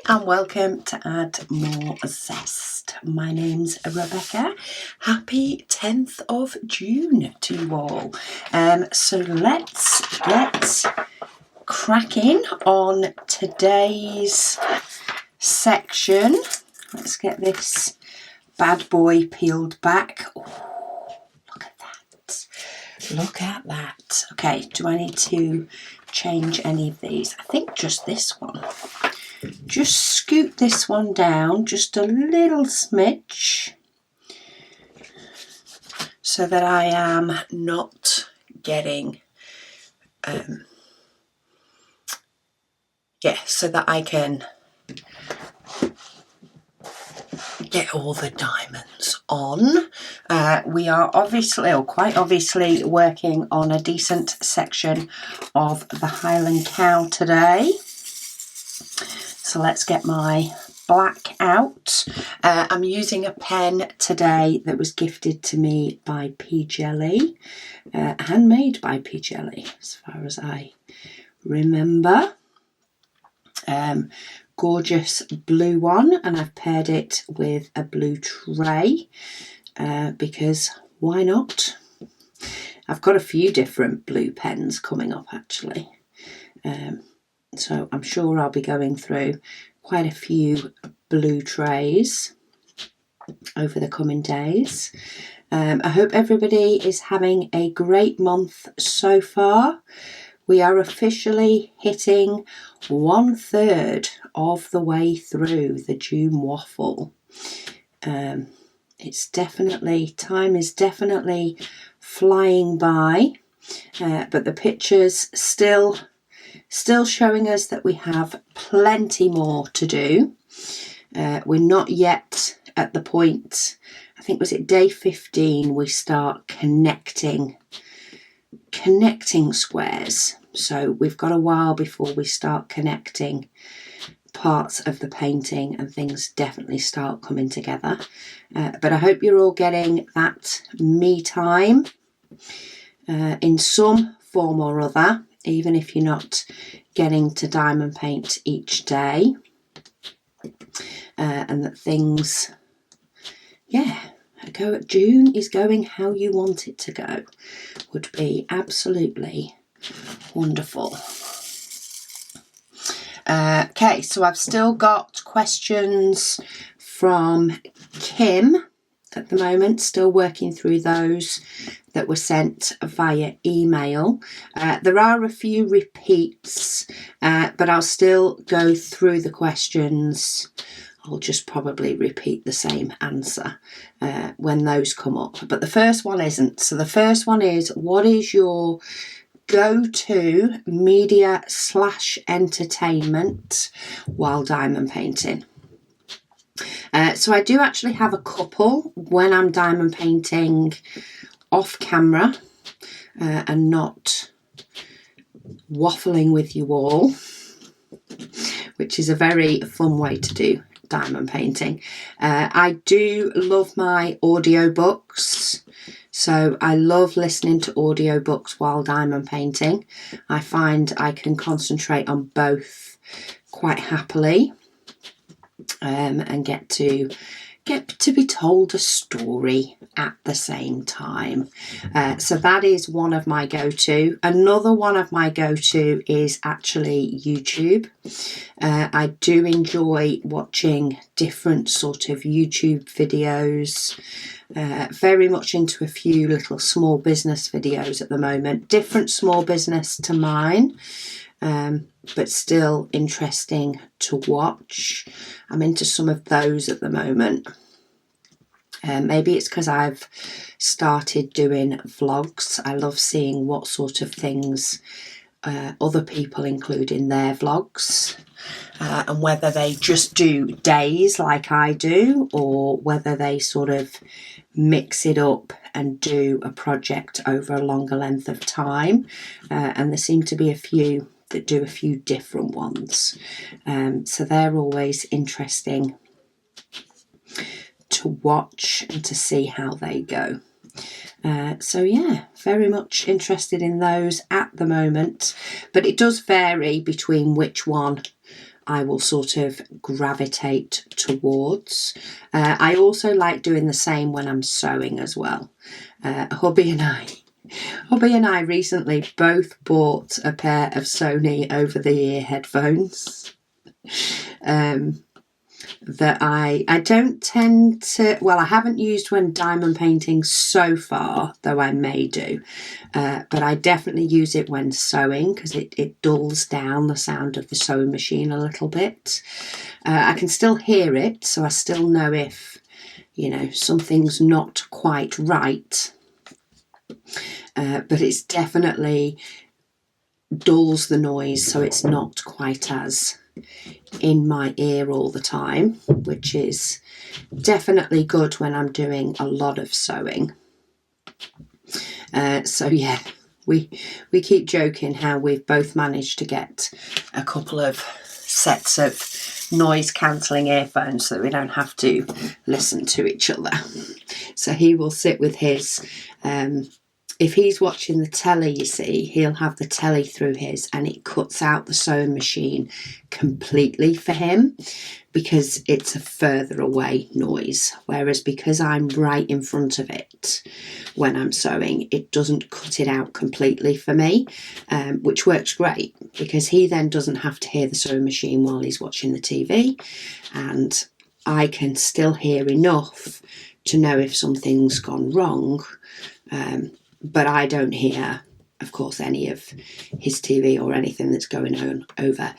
and welcome to Add More Zest. My name's Rebecca. Happy 10th of June to you all. So let's get cracking on today's section. Let's get this bad boy peeled back. Oh, look at that. Look at that. Okay, do I need to change any of these? I think just this one. Just scoot this one down just a little smidge so that I am not getting, so that I can get all the diamonds on. We are obviously, or quite obviously, working on a decent section of the Highland Cow today. So let's get my black out. I'm using a pen today that was gifted to me by P Jelly, handmade by P Jelly as far as I remember. Gorgeous blue one, and I've paired it with a blue tray because why not? I've got a few different blue pens coming up actually. So I'm sure I'll be going through quite a few blue trays over the coming days. I hope everybody is having a great month so far. We are officially hitting 1/3 of the way through the June Waffle. It's definitely, time is definitely flying by, but the pictures still showing us that we have plenty more to do. We're not yet at the point, I think was it day 15, we start connecting squares. So we've got a while before we start connecting parts of the painting and things definitely start coming together. But I hope you're all getting that me time in some form or other, even if you're not getting to diamond paint each day, and that things, June is going how you want it to go, would be absolutely wonderful. Okay, so I've still got questions from Kim at the moment, still working through those that were sent via email. There are a few repeats, but I'll still go through the questions. I'll just probably repeat the same answer when those come up. But the first one isn't. So the first one is, what is your go-to media/entertainment while diamond painting? So I do actually have a couple when I'm diamond painting off camera and not waffling with you all, which is a very fun way to do diamond painting. I do love my audiobooks, so I love listening to audiobooks while diamond painting. I find I can concentrate on both quite happily, and get to be told a story at the same time. So that is one of my go-to. Another one of my go-to is actually YouTube. I do enjoy watching different sort of YouTube videos. Very much into a few little small business videos at the moment. Different small business to mine, but still interesting to watch. I'm into some of those at the moment. Maybe it's because I've started doing vlogs. I love seeing what sort of things other people include in their vlogs, and whether they just do days like I do, or whether they sort of mix it up and do a project over a longer length of time. And there seem to be a few that do a few different ones. So they're always interesting to watch and to see how they go. So yeah, very much interested in those at the moment, but it does vary between which one I will sort of gravitate towards. I also like doing the same when I'm sewing as well. Hubby and I recently both bought a pair of Sony over-the-ear headphones. That I don't tend to, well, I haven't used when diamond painting so far, though I may do, but I definitely use it when sewing because it dulls down the sound of the sewing machine a little bit. I can still hear it, so I still know if, you know, something's not quite right, but it's definitely dulls the noise, so it's not quite as in my ear all the time, which is definitely good when I'm doing a lot of sewing. So yeah, we keep joking how we've both managed to get a couple of sets of noise cancelling earphones so that we don't have to listen to each other. So he will sit with his if he's watching the telly, you see, he'll have the telly through his, and it cuts out the sewing machine completely for him because it's a further away noise. Whereas because I'm right in front of it when I'm sewing, it doesn't cut it out completely for me, which works great because he then doesn't have to hear the sewing machine while he's watching the TV, and I can still hear enough to know if something's gone wrong. But I don't hear, of course, any of his TV or anything that's going on over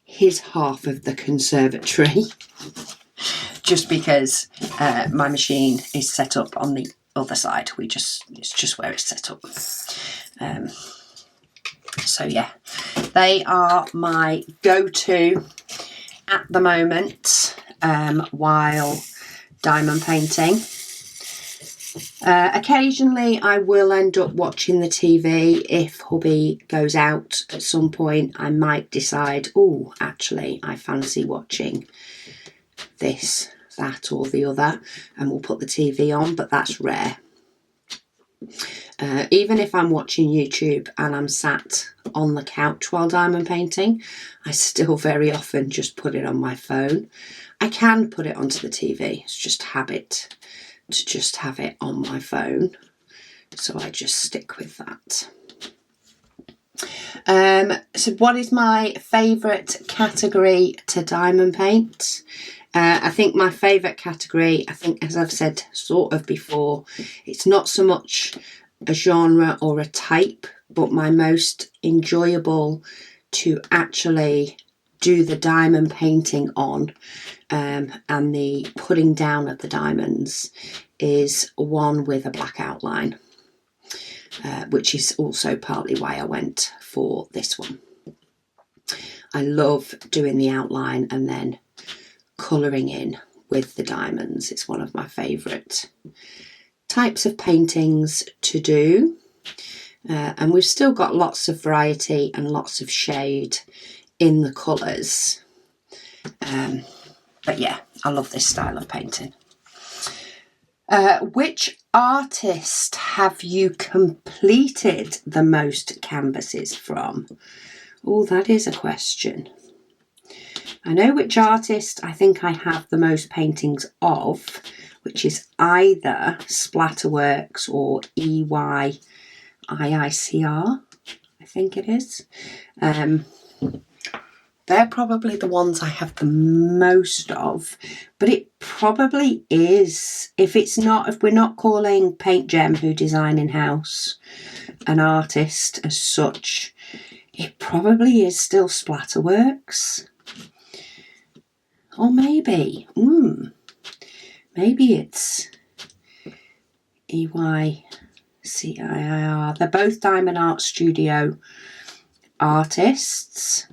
his half of the conservatory, just because my machine is set up on the other side. It's just where it's set up. So yeah, they are my go-to at the moment while diamond painting. Occasionally I will end up watching the TV. If hubby goes out at some point, I might decide, oh, actually I fancy watching this, that or the other, and we'll put the TV on, but that's rare. Even if I'm watching YouTube and I'm sat on the couch while diamond painting, I still very often just put it on my phone. I can put it onto the TV, it's just habit to just have it on my phone, so I just stick with that. So what is my favourite category to diamond paint? I think my favourite category, as I've said sort of before, it's not so much a genre or a type, but my most enjoyable to actually do the diamond painting on and the putting down of the diamonds is one with a black outline, which is also partly why I went for this one. I love doing the outline and then colouring in with the diamonds. It's one of my favourite types of paintings to do, and we've still got lots of variety and lots of shade in the colours, but yeah, I love this style of painting. Which artist have you completed the most canvases from? Oh, that is a question. I know which artist I think I have the most paintings of, which is either Splatterworks or EYIICR, I think it is. They're probably the ones I have the most of, but it probably is, if we're not calling Paint Gem, who design in-house, an artist as such, it probably is still Splatterworks. Or maybe it's EYCIIR. They're both Diamond Art Studio artists.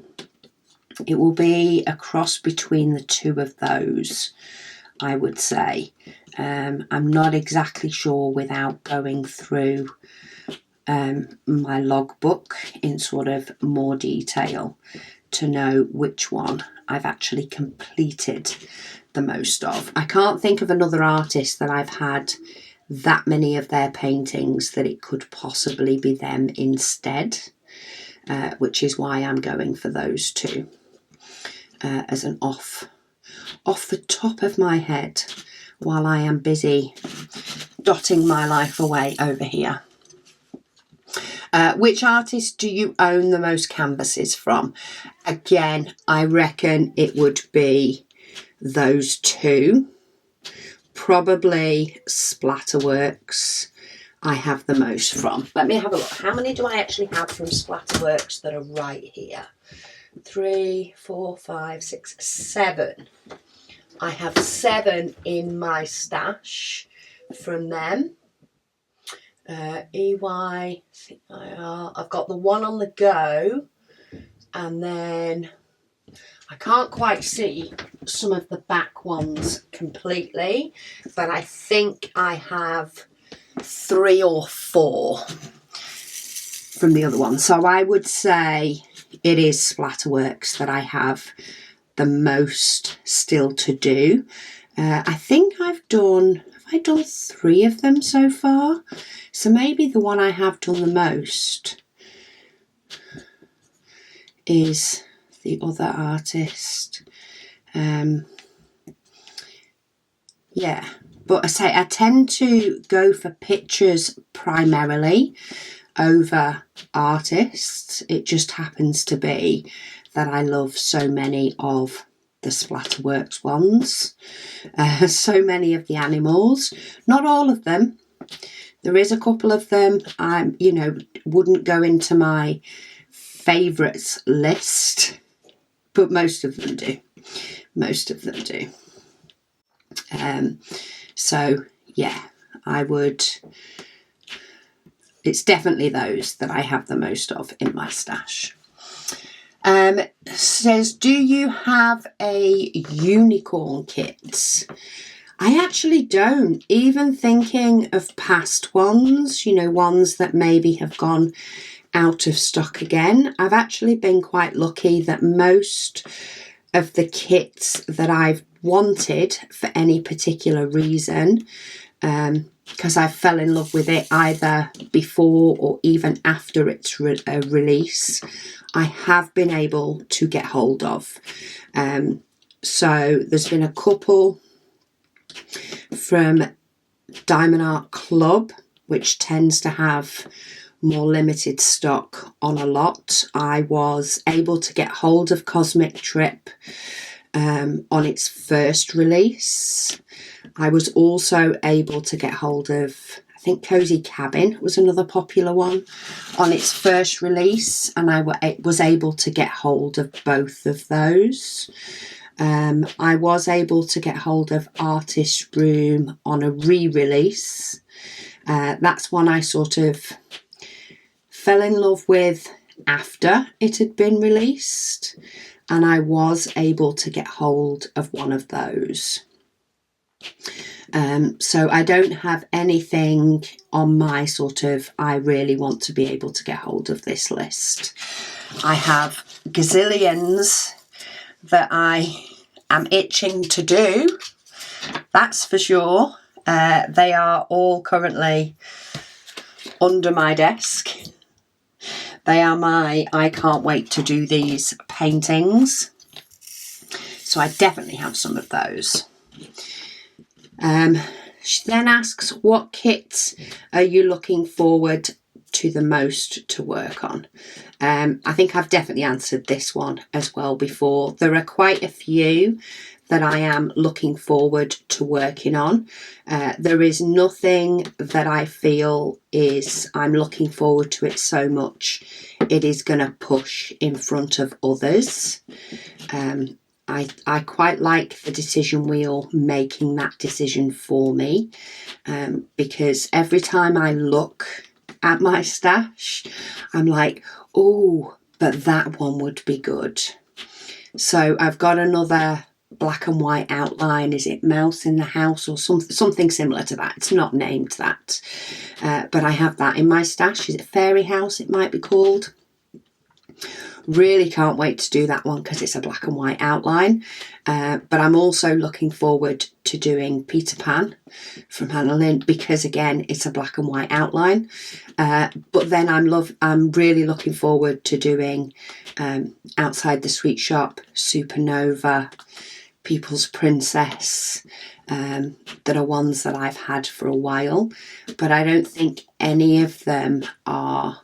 It will be a cross between the two of those, I would say. I'm not exactly sure without going through my logbook in sort of more detail to know which one I've actually completed the most of. I can't think of another artist that I've had that many of their paintings that it could possibly be them instead, which is why I'm going for those two. as an off the top of my head while I am busy dotting my life away over here. Which artist do you own the most canvases from? Again, I reckon it would be those two. Probably Splatterworks I have the most from. Let me have a look. How many do I actually have from Splatterworks that are right here? 3, 4, 5, 6, 7. I have 7 in my stash from them. EY, I've got the one on the go, and then I can't quite see some of the back ones completely, but I think I have 3 or 4 from the other one. So I would say it is Splatterworks that I have the most still to do. I think have I done 3 of them so far? So maybe the one I have done the most is the other artist. Yeah, but I tend to go for pictures primarily over artists. It just happens to be that I love so many of the Splatterworks ones, so many of the animals, not all of them. There is a couple of them wouldn't go into my favourites list, but most of them do. So yeah, it's definitely those that I have the most of in my stash. Says, do you have a unicorn kit? I actually don't. Even thinking of past ones, ones that maybe have gone out of stock again, I've actually been quite lucky that most of the kits that I've wanted for any particular reason, because I fell in love with it either before or even after its release, I have been able to get hold of. So there's been a couple from Diamond Art Club, which tends to have more limited stock on a lot. I was able to get hold of Cosmic Trip on its first release. I was also able to get hold of, I think Cozy Cabin was another popular one on its first release, and I was able to get hold of both of those. I was able to get hold of Artist Room on a re-release. That's one I sort of fell in love with after it had been released, and I was able to get hold of one of those. So I don't have anything on my sort of I really want to be able to get hold of this list. I have gazillions that I am itching to do, that's for sure. They are all currently under my desk. They are my I can't wait to do these paintings. So I definitely have some of those. She then asks, what kits are you looking forward to the most to work on? I think I've definitely answered this one as well before. There are quite a few that I am looking forward to working on. There is nothing that I feel I'm looking forward to it so much it is going to push in front of others. I quite like the decision wheel making that decision for me, because every time I look at my stash, I'm like, oh, but that one would be good. So I've got another black and white outline. Is it Mouse in the House or something similar to that? It's not named that, but I have that in my stash. Is it Fairy House it might be called? Really can't wait to do that one because it's a black and white outline. But I'm also looking forward to doing Peter Pan from Hannah Lynn because, again, it's a black and white outline. But then I'm really looking forward to doing Outside the Sweet Shop, Supernova, People's Princess, that are ones that I've had for a while, but I don't think any of them are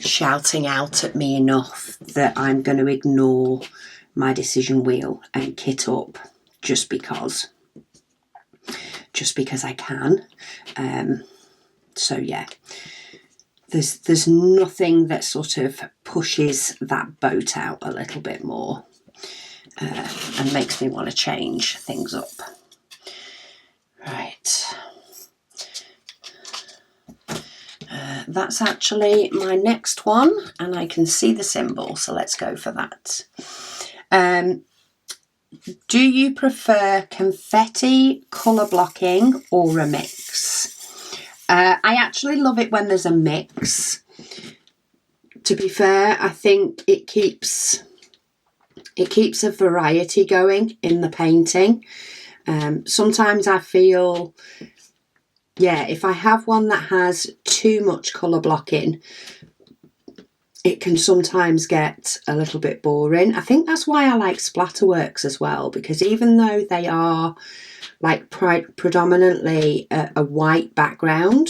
shouting out at me enough that I'm going to ignore my decision wheel and kit up just because I can. So yeah, there's nothing that sort of pushes that boat out a little bit more and makes me want to change things up. Right. That's actually my next one, and I can see the symbol, so let's go for that. Do you prefer confetti, colour blocking, or a mix? I actually love it when there's a mix. To be fair, I think it keeps a variety going in the painting. Sometimes I feel, if I have one that has too much colour blocking, it can sometimes get a little bit boring. I think that's why I like splatterworks as well, because even though they are like predominantly a white background,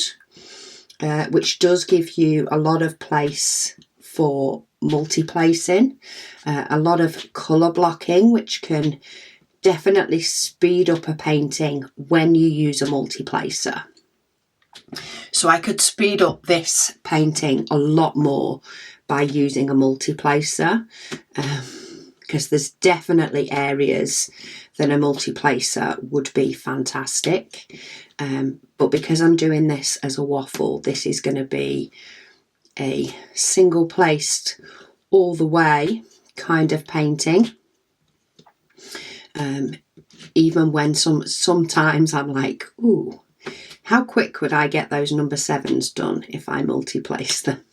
which does give you a lot of place for multi-placing, a lot of colour blocking, which can definitely speed up a painting when you use a multi-placer. So I could speed up this painting a lot more by using a multi-placer, because there's definitely areas that a multi-placer would be fantastic. But because I'm doing this as a waffle, this is going to be a single placed all the way kind of painting. Even when sometimes I'm like, ooh, how quick would I get those number 7s done if I multi-place them?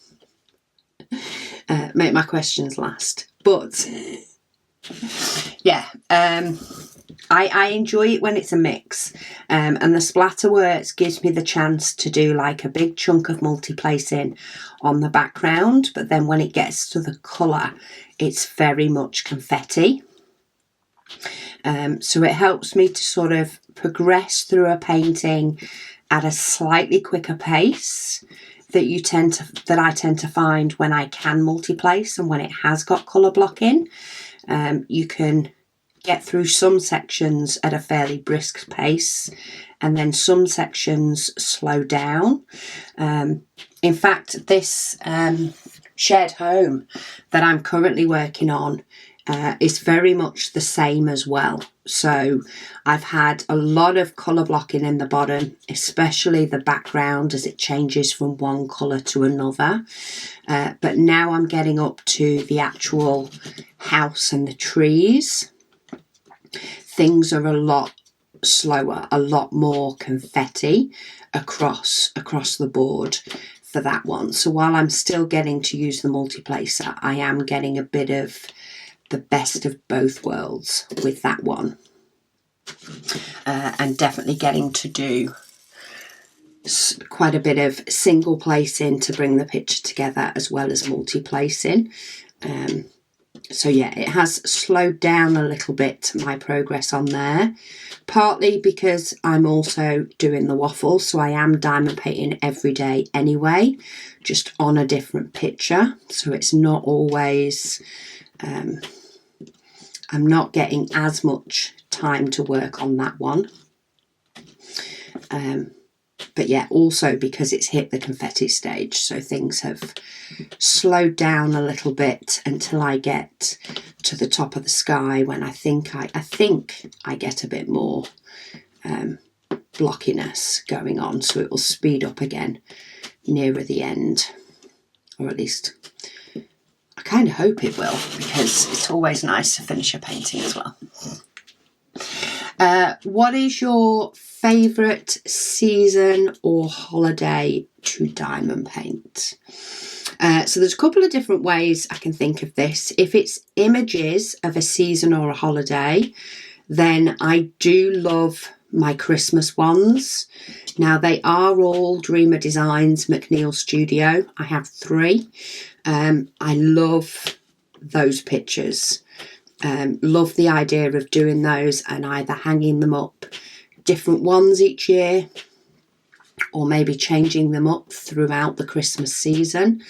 Make my questions last. But yeah, I enjoy it when it's a mix. And the splatterworks gives me the chance to do like a big chunk of multi-placing on the background. But then when it gets to the colour, it's very much confetti. So it helps me to sort of progress through a painting at a slightly quicker pace that I tend to find when I can multi-place and when it has got colour blocking. You can get through some sections at a fairly brisk pace, and then some sections slow down. In fact, this shared home that I'm currently working on is very much the same as well. So I've had a lot of colour blocking in the bottom, especially the background as it changes from one colour to another. But now I'm getting up to the actual house and the trees. Things are a lot slower, a lot more confetti across the board for that one. So while I'm still getting to use the multi-placer, I am getting a bit of the best of both worlds with that one, and definitely getting to do quite a bit of single placing to bring the picture together as well as multi-placing. So yeah, it has slowed down a little bit my progress on there, partly because I'm also doing the waffle, so I am diamond painting every day anyway, just on a different picture, so it's not always I'm not getting as much time to work on that one. But yeah, also because it's hit the confetti stage, so things have slowed down a little bit until I get to the top of the sky, when I think I get a bit more blockiness going on, so it will speed up again nearer the end, or at least I kind of hope it will, because it's always nice to finish a painting as well. What is your favourite season or holiday to diamond paint? So there's a couple of different ways I can think of this. If it's images of a season or a holiday, then I do love my Christmas ones. Now they are all Dreamer Designs McNeil Studio. I have 3. I love those pictures. Love the idea of doing those and either hanging them up different ones each year, or maybe changing them up throughout the Christmas season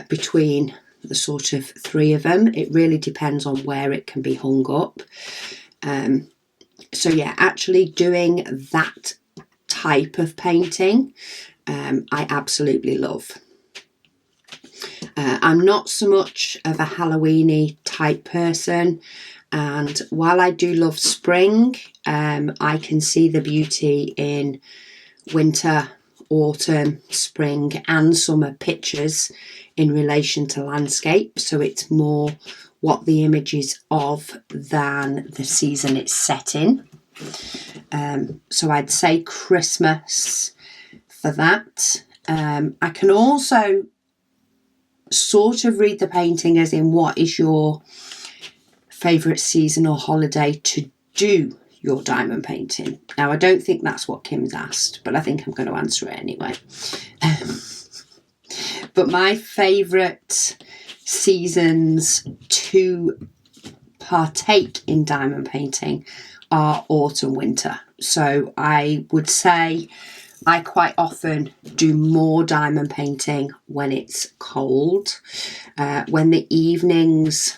between the sort of 3 of them. It really depends on where it can be hung up. So yeah, actually doing that type of painting, I absolutely love. I'm not so much of a Halloweeny type person, and while I do love spring, I can see the beauty in winter, autumn, spring and summer pictures in relation to landscape. So it's more what the image is of than the season it's set in. So I'd say Christmas for that. I can also sort of read the painting as in what is your favourite season or holiday to do your diamond painting. Now I don't think that's what Kim's asked, but I think I'm going to answer it anyway. But my favourite seasons to partake in diamond painting are autumn, winter. So I would say I quite often do more diamond painting when it's cold. When the evenings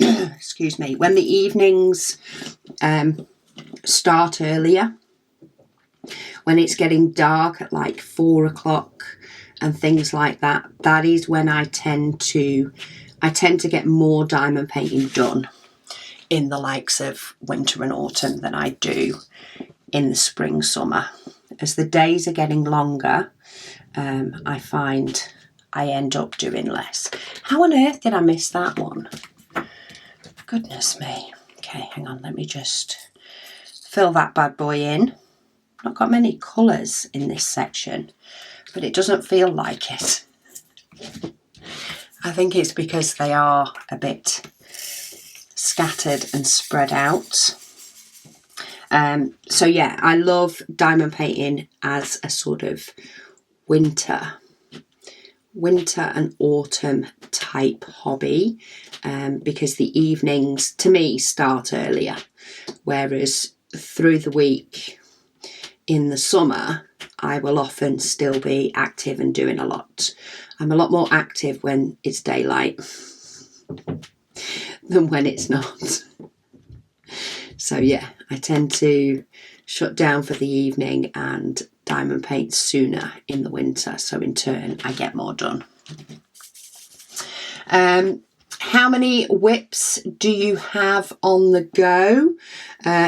excuse me, when the evenings start earlier, when it's getting dark at like 4 o'clock and things like that, that is when I tend to get more diamond painting done in the likes of winter and autumn than I do in the spring, summer. As the days are getting longer, I find I end up doing less. How on earth did I miss that one? Goodness me. Okay, hang on, let me just fill that bad boy in. Not got many colours in this section, but it doesn't feel like it. I think it's because they are a bit scattered and spread out. So yeah, I love diamond painting as a sort of winter and autumn type hobby, because the evenings to me start earlier, whereas through the week in the summer I will often still be active and doing a lot. I'm a lot more active when it's daylight than when it's not. So yeah, I tend to shut down for the evening and diamond paint sooner in the winter, so in turn I get more done. How many whips do you have on the go?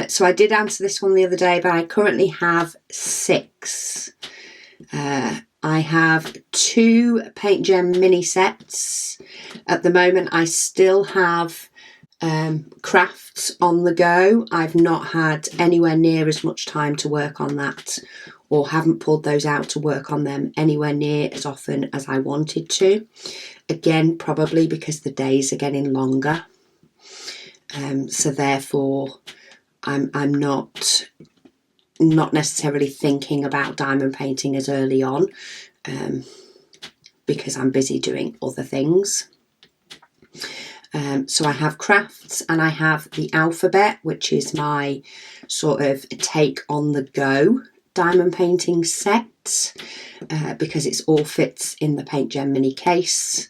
So I did answer this one the other day, but I currently have 6. I have 2 Paint Gem mini sets. At the moment I still have crafts on the go. I've not had anywhere near as much time to work on that, or haven't pulled those out to work on them anywhere near as often as I wanted to. Again, probably because the days are getting longer. So therefore I'm not necessarily thinking about diamond painting as early on, because I'm busy doing other things. So I have crafts and I have the alphabet, which is my sort of take on the go diamond painting set, because it's all fits in the Paint Gem mini case.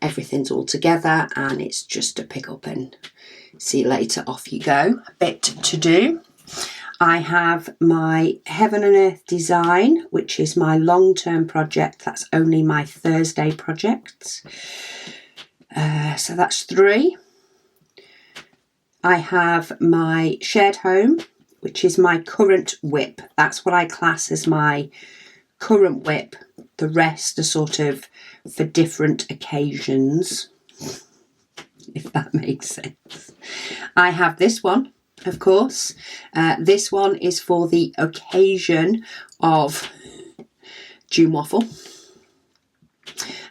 Everything's all together and it's just a pick up and see you later, off you go. A bit to do. I have my Heaven and Earth design, which is my long-term project. That's only my Thursday project. So that's 3. I have my Shared Home, which is my current whip. That's what I class as my current whip. The rest are sort of for different occasions, if that makes sense. I have this one, of course. This one is for the occasion of June Waffle.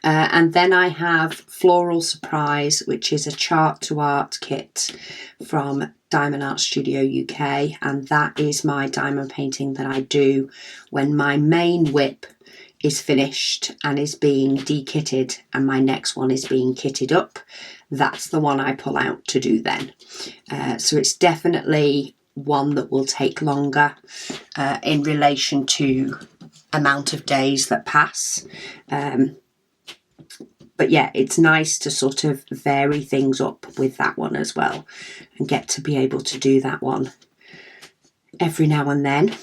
And then I have Floral Surprise, which is a chart to art kit from Diamond Art Studio UK, and that is my diamond painting that I do when my main whip is finished and is being de-kitted and my next one is being kitted up. That's the one I pull out to do then. So it's definitely one that will take longer in relation to amount of days that pass. But yeah, it's nice to sort of vary things up with that one as well and get to be able to do that one every now and then.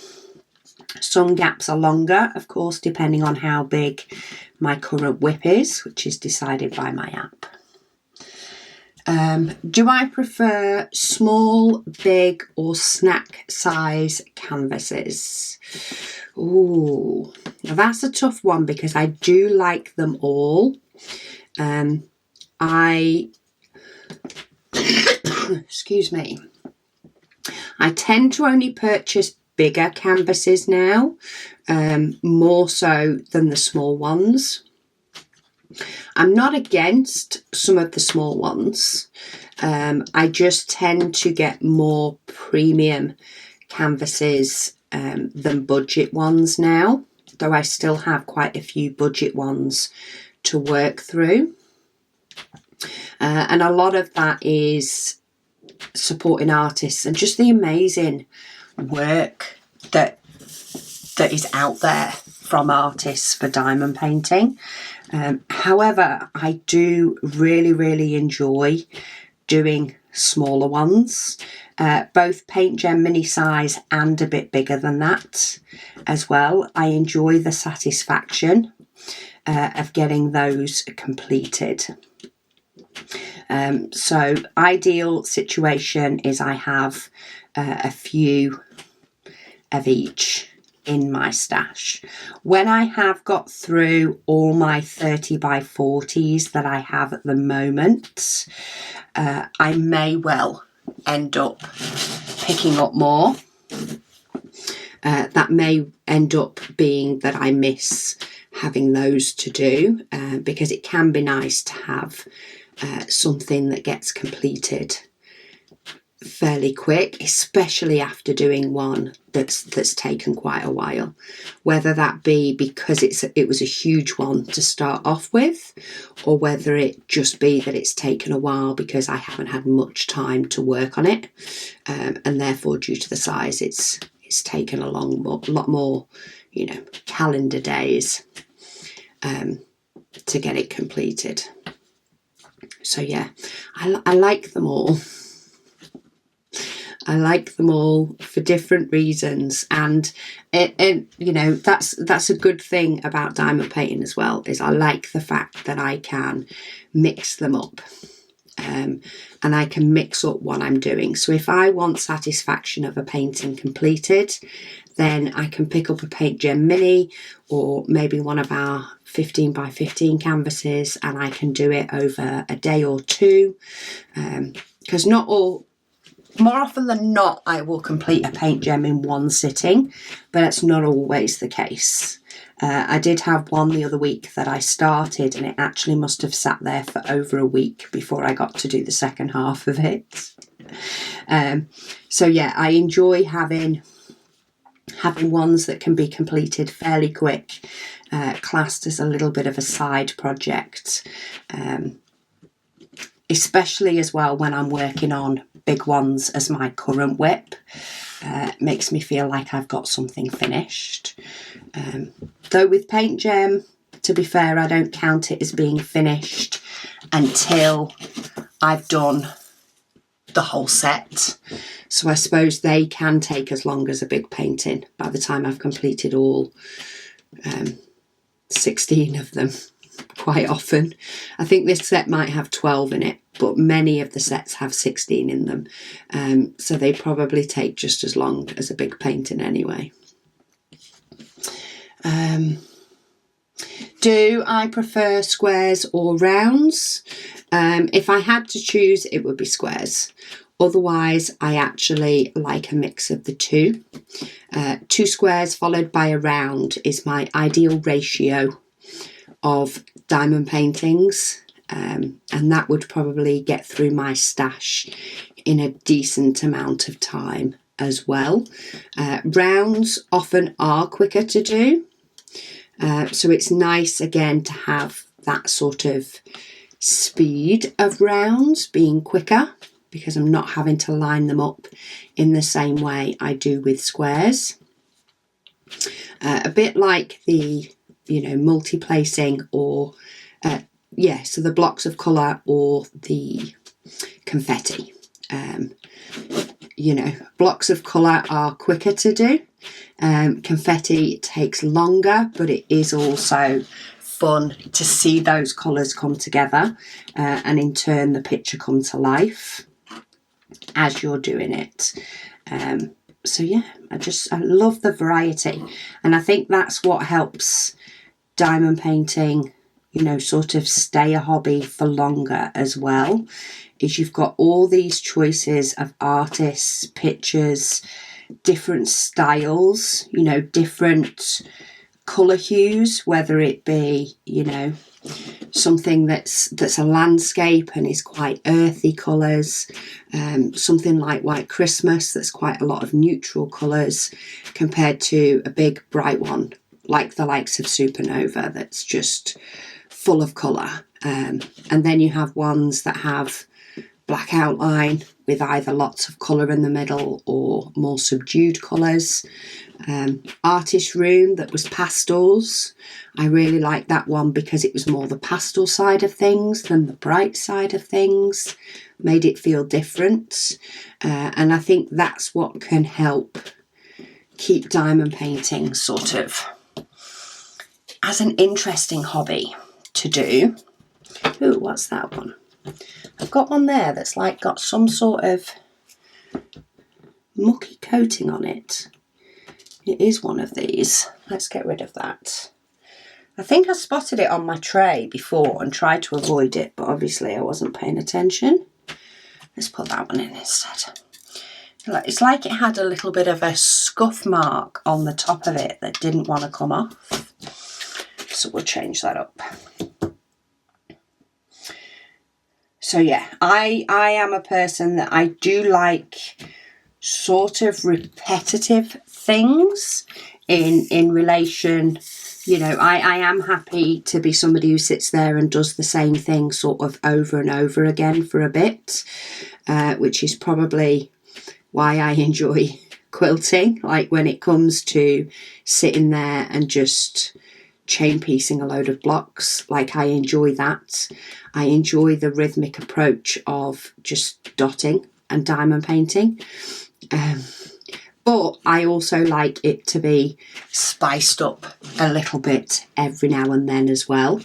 Some gaps are longer, of course, depending on how big my current whip is, which is decided by my app. Do I prefer small, big or snack size canvases? Ooh, now that's a tough one because I do like them all. Excuse me. I tend to only purchase bigger canvases now, more so than the small ones. I'm not against some of the small ones. I just tend to get more premium canvases than budget ones now, though I still have quite a few budget ones to work through. And a lot of that is supporting artists and just the amazing work that is out there from artists for diamond painting. However, I do really enjoy doing smaller ones, both Paint Gem mini size and a bit bigger than that as well. I enjoy the satisfaction of getting those completed. So ideal situation is I have a few of each in my stash. When I have got through all my 30 by 40s that I have at the moment, I may well end up picking up more. That may end up being that I miss having those to do, because it can be nice to have something that gets completed fairly quick, especially after doing one that's taken quite a while, whether that be because it was a huge one to start off with, or whether it just be that it's taken a while because I haven't had much time to work on it, and therefore due to the size it's taken a lot more, calendar days to get it completed. So yeah, I like them all. I like them all for different reasons, and that's a good thing about diamond painting as well, is I like the fact that I can mix them up, and I can mix up what I'm doing. So if I want satisfaction of a painting completed, then I can pick up a Paint Gem Mini or maybe one of our 15 by 15 canvases, and I can do it over a day or two, because more often than not, I will complete a Paint Gem in one sitting, but that's not always the case. I did have one the other week that I started, and it actually must have sat there for over a week before I got to do the second half of it. So yeah, I enjoy having ones that can be completed fairly quick, classed as a little bit of a side project, especially as well when I'm working on big ones as my current whip. Makes me feel like I've got something finished. Though with Paint Gem, to be fair, I don't count it as being finished until I've done the whole set. So I suppose they can take as long as a big painting by the time I've completed all 16 of them. Quite often, I think this set might have 12 in it, but many of the sets have 16 in them, so they probably take just as long as a big painting anyway. Do I prefer squares or rounds? If I had to choose, it would be squares. Otherwise, I actually like a mix of the two. 2 squares followed by a round is my ideal ratio of diamond paintings, and that would probably get through my stash in a decent amount of time as well. Rounds often are quicker to do, so it's nice again to have that sort of speed of rounds being quicker, because I'm not having to line them up in the same way I do with squares. A bit like the, multi-placing or, so the blocks of colour or the confetti. Blocks of colour are quicker to do. Confetti takes longer, but it is also fun to see those colours come together and in turn the picture come to life as you're doing it. So yeah, I love the variety, and I think that's what helps diamond painting, sort of stay a hobby for longer as well, is you've got all these choices of artists, pictures, different styles, different colour hues, whether it be, something that's a landscape and is quite earthy colours, something like White Christmas that's quite a lot of neutral colours compared to a big bright one like the likes of Supernova that's just full of colour, and then you have ones that have black outline with either lots of colour in the middle or more subdued colours. Artist Room that was pastels. I really liked that one because it was more the pastel side of things than the bright side of things. Made it feel different. And I think that's what can help keep diamond painting sort of as an interesting hobby to do. Ooh, what's that one? I've got one there that's like got some sort of mucky coating on it. It is one of these. Let's get rid of that. I think I spotted it on my tray before and tried to avoid it, but obviously I wasn't paying attention. Let's put that one in instead. It's like it had a little bit of a scuff mark on the top of it that didn't want to come off. So we'll change that up. So yeah, I am a person that I do like sort of repetitive things in relation, I am happy to be somebody who sits there and does the same thing sort of over and over again for a bit, which is probably why I enjoy quilting. Like when it comes to sitting there and just chain piecing a load of blocks, like I enjoy that. I enjoy the rhythmic approach of just dotting and diamond painting. But I also like it to be spiced up a little bit every now and then as well.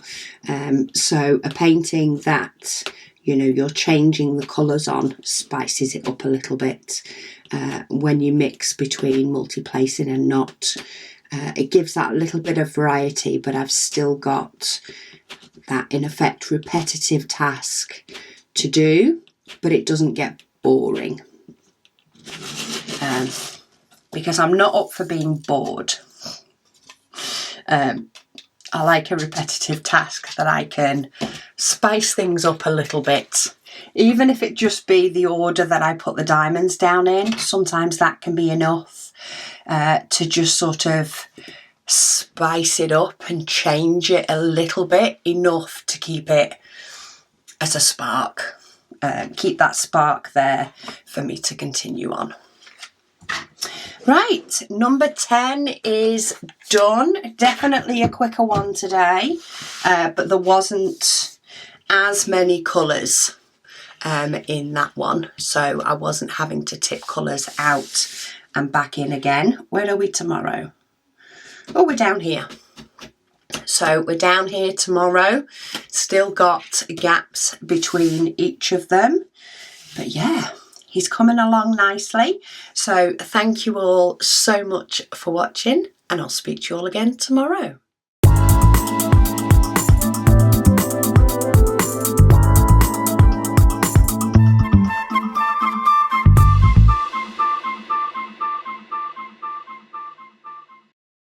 So a painting that, you're changing the colours on spices it up a little bit. When you mix between multi-placing and not, it gives that little bit of variety, but I've still got that, in effect, repetitive task to do, but it doesn't get boring. Because I'm not up for being bored. I like a repetitive task that I can spice things up a little bit. Even if it just be the order that I put the diamonds down in, sometimes that can be enough to just sort of spice it up and change it a little bit, enough to keep it as a spark. Keep that spark there for me to continue on. Right, number 10 is done. Definitely a quicker one today, but there wasn't as many colours in that one, so I wasn't having to tip colours out and back in again. Where are we tomorrow? Oh, we're down here. So we're down here tomorrow. Still got gaps between each of them, but yeah. He's coming along nicely. So thank you all so much for watching, and I'll speak to you all again tomorrow.